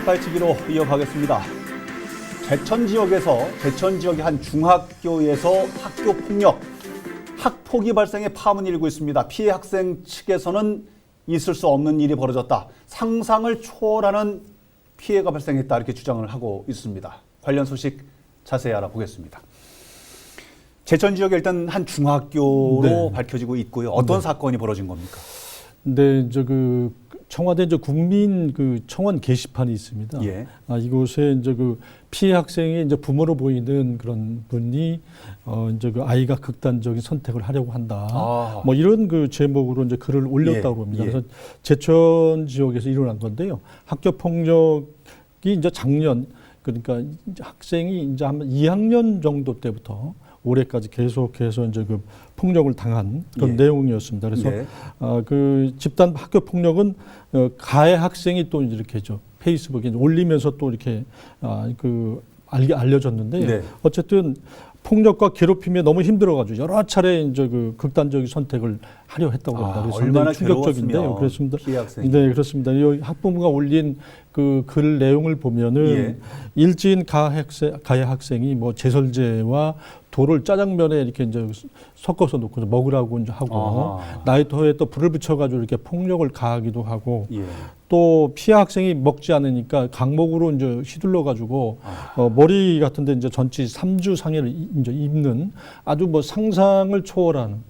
발치기로 이어가겠습니다. 제천 지역의 한 중학교에서 학교 폭력, 학폭이 발생해 파문이 일고 있습니다. 피해 학생 측에서는 있을 수 없는 일이 벌어졌다. 상상을 초월하는 피해가 발생했다. 이렇게 주장을 하고 있습니다. 관련 소식 자세히 알아보겠습니다. 제천 지역에 일단 한 중학교로 밝혀지고 있고요. 어떤 사건이 벌어진 겁니까? 네, 청와대 국민 청원 게시판이 있습니다. 예. 이곳에 피해 학생의 부모로 보이는 그런 분이 아이가 극단적인 선택을 하려고 한다. 뭐 이런 제목으로 글을 올렸다고 합니다. 그래서 제천 지역에서 일어난 건데요. 학교 폭력이 작년, 그러니까 학생이 한 2학년 정도 때부터 올해까지 계속해서 폭력을 당한 그런 내용이었습니다. 그래서 집단 학교 폭력은 가해 학생이 또 이렇게 페이스북에 올리면서 또 이렇게 알려졌는데 어쨌든 폭력과 괴롭힘에 너무 힘들어가지고 여러 차례 극단적인 선택을 하려 했다고 합니다. 그래서 얼마나 충격적인데요. 그렇습니다. 피해 학생이. 네, 그렇습니다. 이 학부모가 올린 글 내용을 보면은 일진 가해 학생이 제설제와 돌을 짜장면에 이렇게 섞어서 놓고 먹으라고 하고 나이터에 또 불을 붙여가지고 이렇게 폭력을 가하기도 하고 또 피해 학생이 먹지 않으니까 강목으로 휘둘러 가지고 머리 같은데 전치 3주 상해를 입는 아주 상상을 초월하는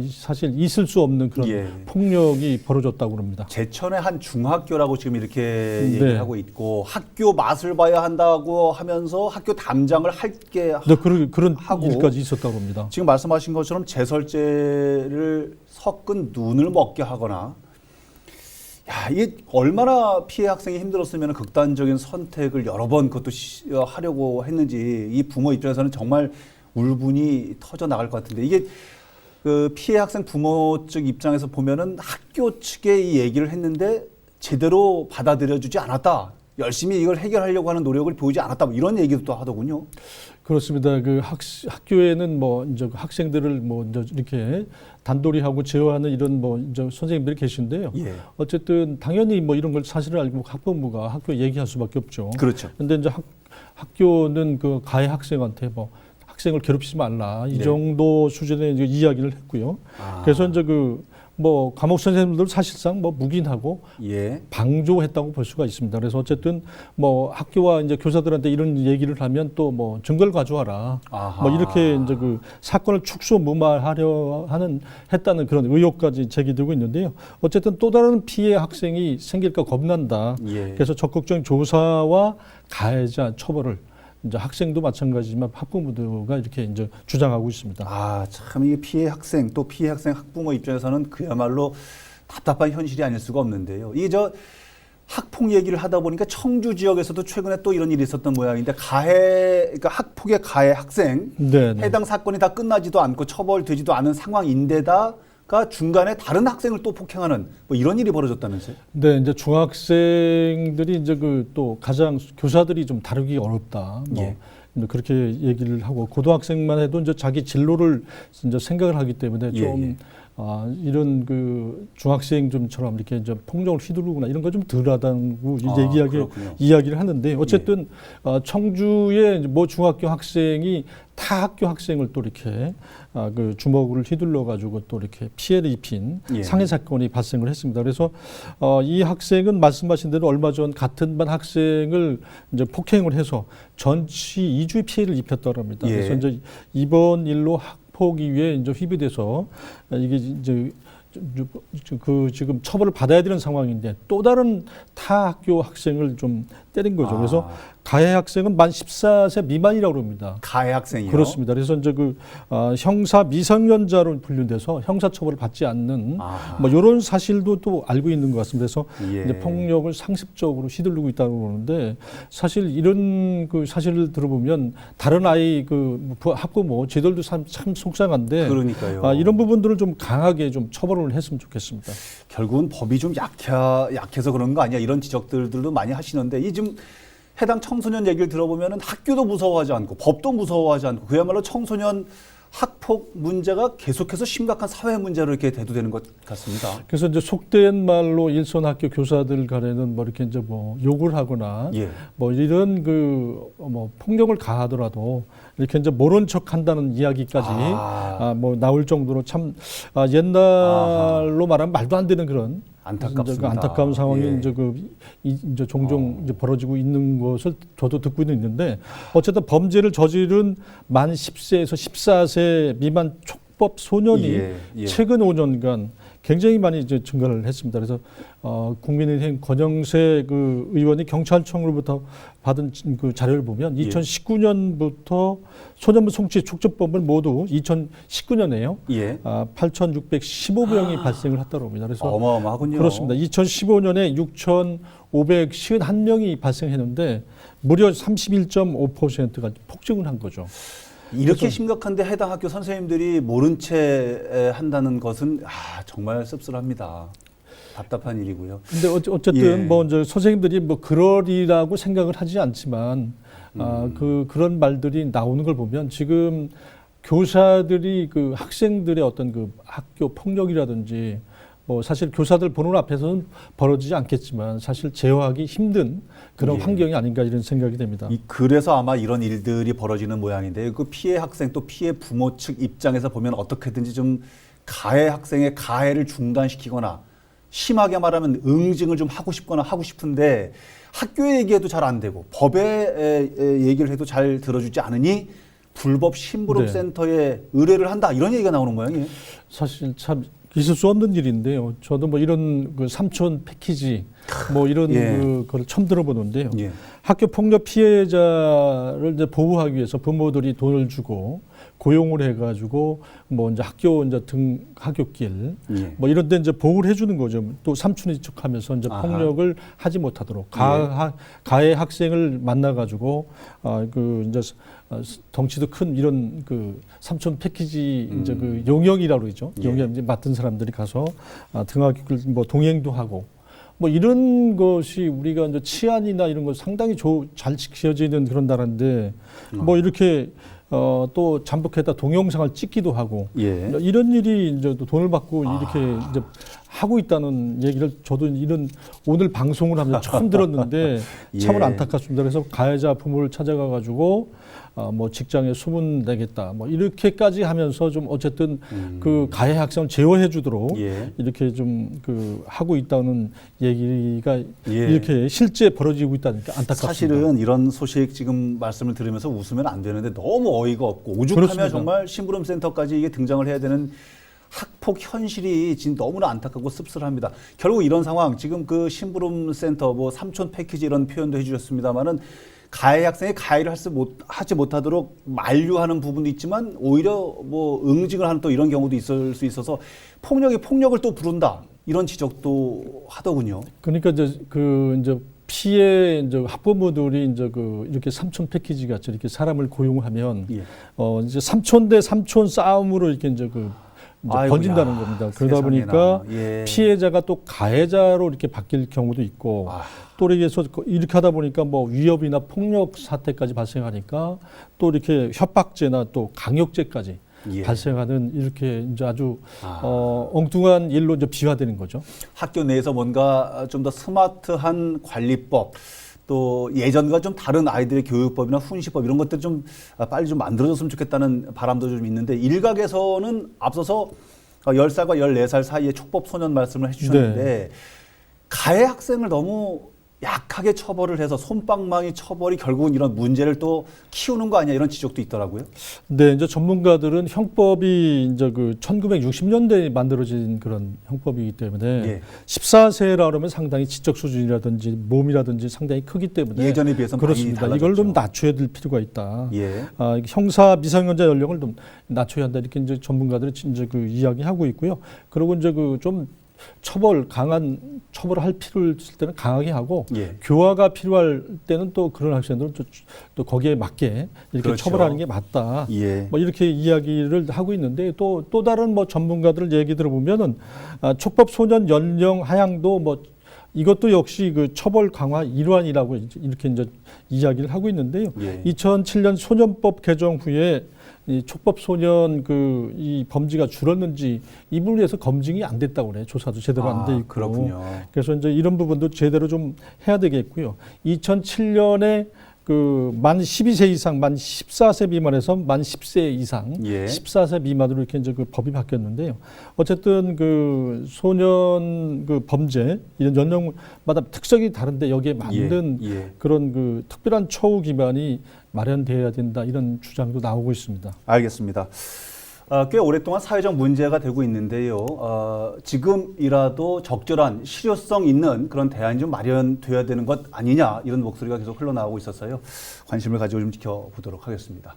사실 있을 수 없는 그런 폭력이 벌어졌다고 합니다. 제천의 한 중학교라고 지금 이렇게 얘기를 하고 있고 학교 맛을 봐야 한다고 하면서 학교 담장을 할게 그런 하고 일까지 있었다고 합니다. 지금 말씀하신 것처럼 제설제를 섞은 눈을 먹게 하거나 이게 얼마나 피해 학생이 힘들었으면 극단적인 선택을 여러 번 그것도 하려고 했는지 이 부모 입장에서는 정말 울분이 터져 나갈 것 같은데 이게 피해 학생 부모 측 입장에서 보면은 학교 측에 이 얘기를 했는데 제대로 받아들여주지 않았다. 열심히 이걸 해결하려고 하는 노력을 보이지 않았다. 뭐 이런 얘기도 또 하더군요. 그렇습니다. 학교에는 학생들을 이렇게 단돌이하고 제어하는 이런 선생님들이 계신데요. 어쨌든 당연히 이런 걸 사실을 알고 학부모가 학교에 얘기할 수밖에 없죠. 그렇죠. 근데 학교는 가해 학생한테 학생을 괴롭히지 말라 이 정도 수준의 이야기를 했고요. 그래서 과목 선생님들 사실상 묵인하고 방조했다고 볼 수가 있습니다. 그래서 어쨌든 학교와 교사들한테 이런 얘기를 하면 또 증거를 가져와라. 이렇게 사건을 축소무마하려 했다는 그런 의혹까지 제기되고 있는데요. 어쨌든 또 다른 피해 학생이 생길까 겁난다. 그래서 적극적인 조사와 가해자 처벌을 학생도 마찬가지지만 학부모가 이렇게 주장하고 있습니다. 참 이게 피해 학생 또 피해 학생 학부모 입장에서는 그야말로 답답한 현실이 아닐 수가 없는데요. 이게 학폭 얘기를 하다 보니까 청주 지역에서도 최근에 또 이런 일이 있었던 모양인데 그러니까 학폭의 가해 학생 해당 사건이 다 끝나지도 않고 처벌되지도 않은 상황인데다가 중간에 다른 학생을 또 폭행하는 이런 일이 벌어졌다면서요? 네, 중학생들이 또 가장 교사들이 좀 다루기 어렵다. 그렇게 얘기를 하고 고등학생만 해도 자기 진로를 생각을 하기 때문에 이런 중학생처럼 이렇게 폭력을 휘두르거나 이런 거 좀 덜하다고 이야기를 하는데 어쨌든 청주의 중학교 학생이 타 학교 학생을 또 이렇게 주먹을 휘둘러 가지고 또 이렇게 피해를 입힌 상해 사건이 발생을 했습니다. 그래서 이 학생은 말씀하신 대로 얼마 전 같은 반 학생을 폭행을 해서 전치 2주의 피해를 입혔다고 합니다. 그래서 이번 일로 학폭 이후에 휘비돼서 이게 지금 처벌을 받아야 되는 상황인데 또 다른 타 학교 학생을 좀 때린 거죠. 그래서 가해 학생은 만 14세 미만이라고 합니다. 가해 학생이요? 그렇습니다. 그래서 형사 미성년자로 분류돼서 형사처벌을 받지 않는 이런 사실도 또 알고 있는 것 같습니다. 그래서 폭력을 상습적으로 휘두르고 있다고 그러는데 사실 이런 사실을 들어보면 다른 아이 학부모 쟤들도 참 속상한데 그러니까요. 이런 부분들을 좀 강하게 좀 처벌을 했으면 좋겠습니다. 결국은 법이 좀 약해서 그런 거 아니야? 이런 지적들도 많이 하시는데 이 지금 해당 청소년 얘기를 들어보면 학교도 무서워하지 않고 법도 무서워하지 않고 그야말로 청소년 학폭 문제가 계속해서 심각한 사회 문제로 이렇게 대두되는 것 같습니다. 그래서 이제 속된 말로 일선 학교 교사들 간에는 뭐 이렇게 이제 뭐 욕을 하거나 예. 뭐 이런 그 뭐 폭력을 가하더라도 이렇게 이제 모른 척 한다는 이야기까지 뭐 나올 정도로 참 옛날로 말하면 말도 안 되는 그런 안타깝습니다. 그 안타까운 상황이 예. 이제 종종 이제 벌어지고 있는 것을 저도 듣고 있는데 어쨌든 범죄를 저지른 만 10세에서 14세 미만 촉법 소년이 예. 최근 5년간 굉장히 많이 이제 증가를 했습니다. 그래서 국민의힘 권영세 그 의원이 경찰청으로부터 받은 그 자료를 보면 2019년부터 소년부 성추행 촉법을 모두 2019년에요. 예. 8,615명이 발생을 했다고 합니다. 그래서 어마어마하군요. 그렇습니다. 2015년에 6,551명이 발생했는데 무려 31.5%가 폭증을 한 거죠. 이렇게 심각한데 해당 학교 선생님들이 모른 채 한다는 것은 정말 씁쓸합니다. 답답한 일이고요. 근데 어쨌든 뭐 이제 선생님들이 뭐 그러리라고 생각을 하지 않지만 그런 말들이 나오는 걸 보면 지금 교사들이 그 학생들의 어떤 그 학교 폭력이라든지 뭐 사실 교사들 보는 앞에서는 벌어지지 않겠지만 사실 제어하기 힘든 그런 환경이 아닌가 이런 생각이 됩니다. 그래서 아마 이런 일들이 벌어지는 모양인데 그 피해 학생 또 피해 부모 측 입장에서 보면 어떻게든지 좀 가해 학생의 가해를 중단시키거나 심하게 말하면 응징을 좀 하고 싶거나 하고 싶은데 학교에 얘기해도 잘 안 되고 법에 얘기를 해도 잘 들어주지 않으니 불법 심부름 센터에 의뢰를 한다 이런 얘기가 나오는 모양이에요. 사실 참 있을 수 없는 일인데요. 저도 뭐 이런 그 삼촌 패키지 뭐 이런 그걸 처음 들어보는데요. 학교 폭력 피해자를 이제 보호하기 위해서 부모들이 돈을 주고 고용을 해가지고 뭐 이제 학교 이제 학교길 뭐 이런 데 이제 보호를 해주는 거죠. 또 삼촌이 척하면서 이제 폭력을 하지 못하도록 가해 학생을 만나가지고 그 이제 덩치도 큰 이런 그 삼촌 패키지 이제 그 용역이라고 그러죠. 용역 이제 맡은 사람들이 가서 등하교길 뭐 동행도 하고. 뭐 이런 것이 우리가 이제 치안이나 이런 거 상당히 잘 지켜지는 그런 나라인데 뭐 이렇게 또 잠복했다 동영상을 찍기도 하고 이런 일이 이제 또 돈을 받고 이렇게 이제 하고 있다는 얘기를 저도 이런 오늘 방송을 하면서 처음 들었는데 참으로 안타깝습니다. 그래서 가해자 부모를 찾아가 가지고 뭐 직장에 소문 내겠다 뭐 이렇게까지 하면서 좀 어쨌든 그 가해 학생을 제어해 주도록 이렇게 좀 그 하고 있다는 얘기가 이렇게 실제 벌어지고 있다니까 안타깝습니다. 사실은 이런 소식 지금 말씀을 들으면서 웃으면 안 되는데 너무 어이가 없고 오죽하면 그렇습니다. 정말 심부름 센터까지 이게 등장을 해야 되는 학폭 현실이 지금 너무나 안타깝고 씁쓸합니다. 결국 이런 상황 지금 그 심부름 센터 뭐 삼촌 패키지 이런 표현도 해주셨습니다만은 가해 학생이 가해를 하지 못하도록 만류하는 부분도 있지만 오히려 뭐 응징을 하는 또 이런 경우도 있을 수 있어서 폭력을 또 부른다 이런 지적도 하더군요. 그러니까 이제 피해 이제 학부모들이 이제 이렇게 삼촌 패키지 같이 이렇게 사람을 고용하면 이제 삼촌 대 삼촌 싸움으로 이렇게 이제 번진다는 겁니다. 그러다 세상에나. 보니까 피해자가 또 가해자로 이렇게 바뀔 경우도 있고 또 이렇게 하다 보니까 뭐 위협이나 폭력 사태까지 발생하니까 또 이렇게 협박죄나 또 강요죄까지 발생하는 이렇게 이제 아주 엉뚱한 일로 이제 비화되는 거죠. 학교 내에서 뭔가 좀 더 스마트한 관리법 또 예전과 좀 다른 아이들의 교육법이나 훈시법 이런 것들 좀 빨리 좀 만들어졌으면 좋겠다는 바람도 좀 있는데 일각에서는 앞서서 10살과 14살 사이에 촉법 소년 말씀을 해주셨는데 가해 학생을 너무 약하게 처벌을 해서 솜방망이 처벌이 결국은 이런 문제를 또 키우는 거 아니야 이런 지적도 있더라고요. 네, 이제 전문가들은 형법이 이제 1960년대에 만들어진 그런 형법이기 때문에 14세라 그러면 상당히 지적 수준이라든지 몸이라든지 상당히 크기 때문에 예전에 비해서 그렇습니다. 이걸 좀 낮춰야 될 필요가 있다. 형사 미성년자 연령을 좀 낮춰야 한다 이렇게 이제 전문가들이 이제 이야기하고 있고요. 그리고 이제 좀 강한 처벌을 할 필요를 있을 때는 강하게 하고 교화가 필요할 때는 또 그런 학생들은 또 거기에 맞게 이렇게 처벌하는 게 맞다. 뭐 이렇게 이야기를 하고 있는데 또 다른 뭐 전문가들 얘기 들어보면은 촉법 소년 연령 하향도 뭐 이것도 역시 그 처벌 강화 일환이라고 이렇게 이제 이야기를 하고 있는데요. 2007년 소년법 개정 후에 이 촉법 소년 이 범죄가 줄었는지 이 부분에서 검증이 안 됐다고 그래요. 조사도 제대로 안 돼 있고. 그렇군요. 그래서 이제 이런 부분도 제대로 좀 해야 되겠고요. 2007년에 만 12세 이상, 만 14세 미만에서 만 10세 이상, 예. 14세 미만으로 이렇게 이제 법이 바뀌었는데요. 어쨌든 소년 범죄 이런 연령마다 특성이 다른데 여기에 맞는 예. 그런 특별한 처우 기반이 마련되어야 된다 이런 주장도 나오고 있습니다. 알겠습니다. 꽤 오랫동안 사회적 문제가 되고 있는데요. 지금이라도 적절한 실효성 있는 그런 대안이 좀 마련돼야 되는 것 아니냐 이런 목소리가 계속 흘러나오고 있어서요. 관심을 가지고 좀 지켜보도록 하겠습니다.